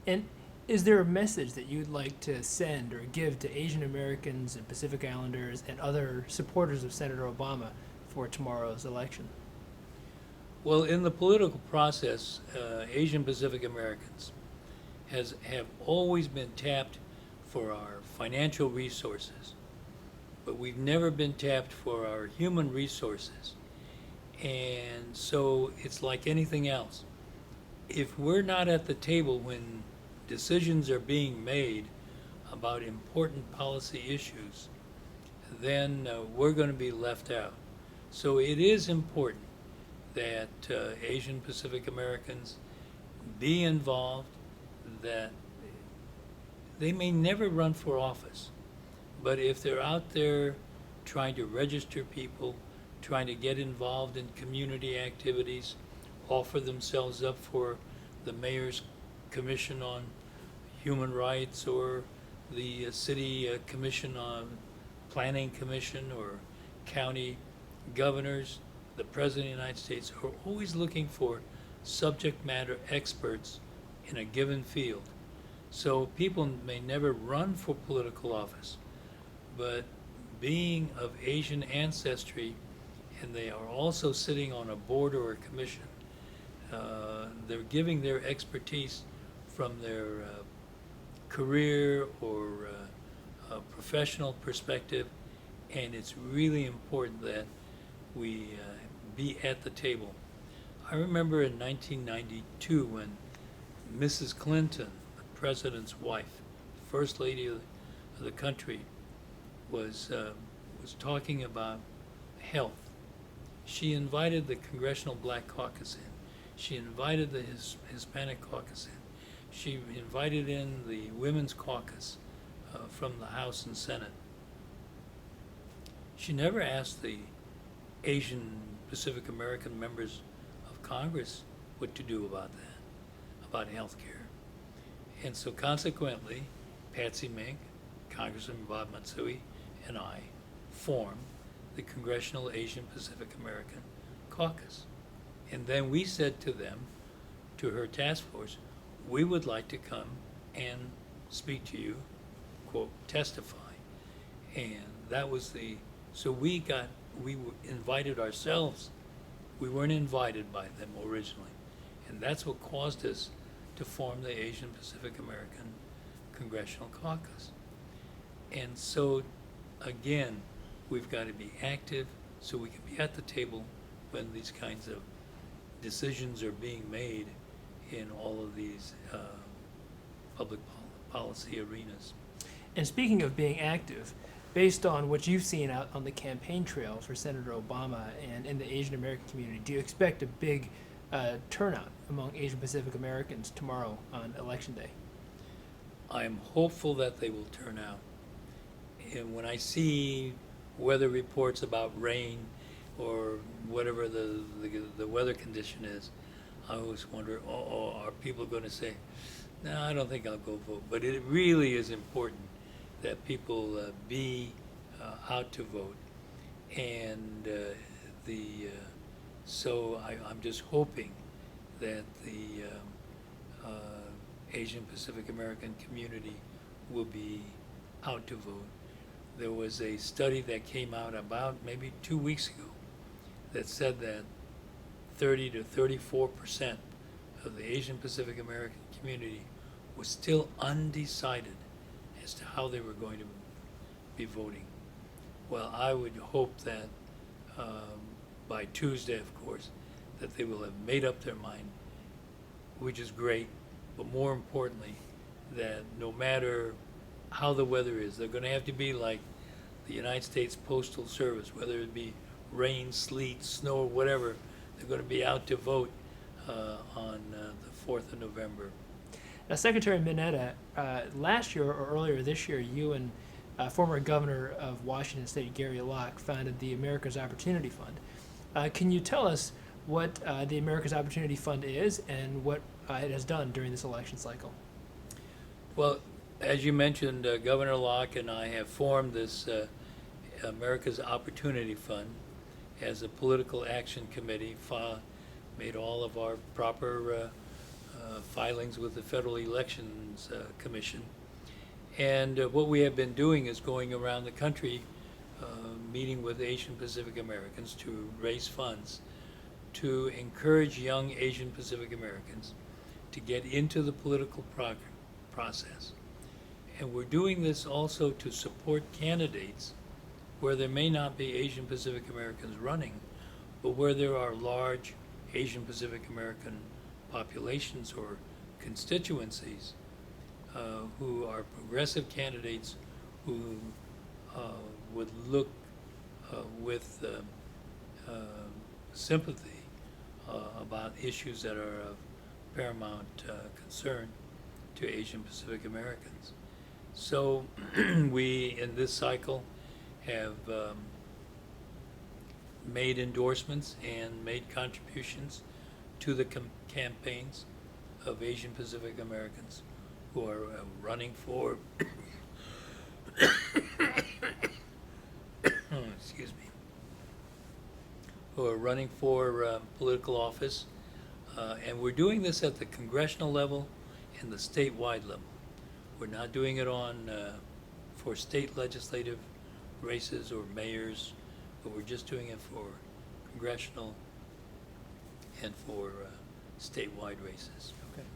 And is there a message that you'd like to send or give to Asian Americans and Pacific Islanders and other supporters of Senator Obama for tomorrow's election? Well, in the political process, Asian Pacific Americans have always been tapped for our financial resources, but we've never been tapped for our human resources. And so it's like anything else. If we're not at the table when decisions are being made about important policy issues, then we're going to be left out. So it is important that Asian Pacific Americans be involved, that they may never run for office, but if they're out there trying to register people, trying to get involved in community activities, offer themselves up for the mayor's commission on human rights or the city commission on planning commission or county governors, the president of the United States are always looking for subject matter experts in a given field. So people may never run for political office, but being of Asian ancestry, and they are also sitting on a board or a commission, they're giving their expertise from their career or professional perspective, and it's really important that we be at the table. I remember in 1992 when Mrs. Clinton, the president's wife, first lady of the country, was talking about health. She invited the Congressional Black Caucus in. She invited the Hispanic Caucus in. She invited in the Women's Caucus from the House and Senate. She never asked the Asian Pacific American members of Congress what to do about that, about health care. And so consequently, Patsy Mink, Congressman Bob Matsui, and I formed the Congressional Asian Pacific American Caucus. And then we said to them, to her task force, we would like to come and speak to you, quote, testify. And that was so we invited ourselves. We weren't invited by them originally. And that's what caused us to form the Asian Pacific American Congressional Caucus. And so, again, we've got to be active so we can be at the table when these kinds of decisions are being made in all of these public policy arenas. And speaking of being active, based on what you've seen out on the campaign trail for Senator Obama and in the Asian American community, do you expect a big turnout among Asian Pacific Americans tomorrow on Election Day? I am hopeful that they will turn out. And when I see weather reports about rain or whatever the weather condition is, I always wonder, are people going to say, no, I don't think I'll go vote. But it really is important that people be out to vote. And so I'm just hoping that the Asian Pacific American community will be out to vote. There was a study that came out about maybe 2 weeks ago that said that 30 to 34% of the Asian Pacific American community was still undecided as to how they were going to be voting. Well, I would hope that by Tuesday, of course, that they will have made up their mind, which is great, but more importantly, that no matter how the weather is, they're going to have to be like the United States Postal Service, whether it be rain, sleet, snow, or whatever, they're going to be out to vote on the 4th of November. Now, Secretary Mineta, last year or earlier this year, you and former Governor of Washington State, Gary Locke, founded the America's Opportunity Fund. Can you tell us what the America's Opportunity Fund is and what it has done during this election cycle? Well, as you mentioned, Governor Locke and I have formed this America's Opportunity Fund as a political action committee, made all of our proper filings with the Federal Elections Commission. And what we have been doing is going around the country, meeting with Asian Pacific Americans to raise funds to encourage young Asian Pacific Americans to get into the political process. And we're doing this also to support candidates where there may not be Asian Pacific Americans running, but where there are large Asian Pacific American populations or constituencies who are progressive candidates who would look with sympathy about issues that are of paramount concern to Asian Pacific Americans. So we, in this cycle, have made endorsements and made contributions to the campaigns of Asian Pacific Americans who are running for excuse me, who are running for political office, and we're doing this at the congressional level and the statewide level. We're not doing it for state legislative races or mayors, but we're just doing it for congressional and for statewide races. Okay.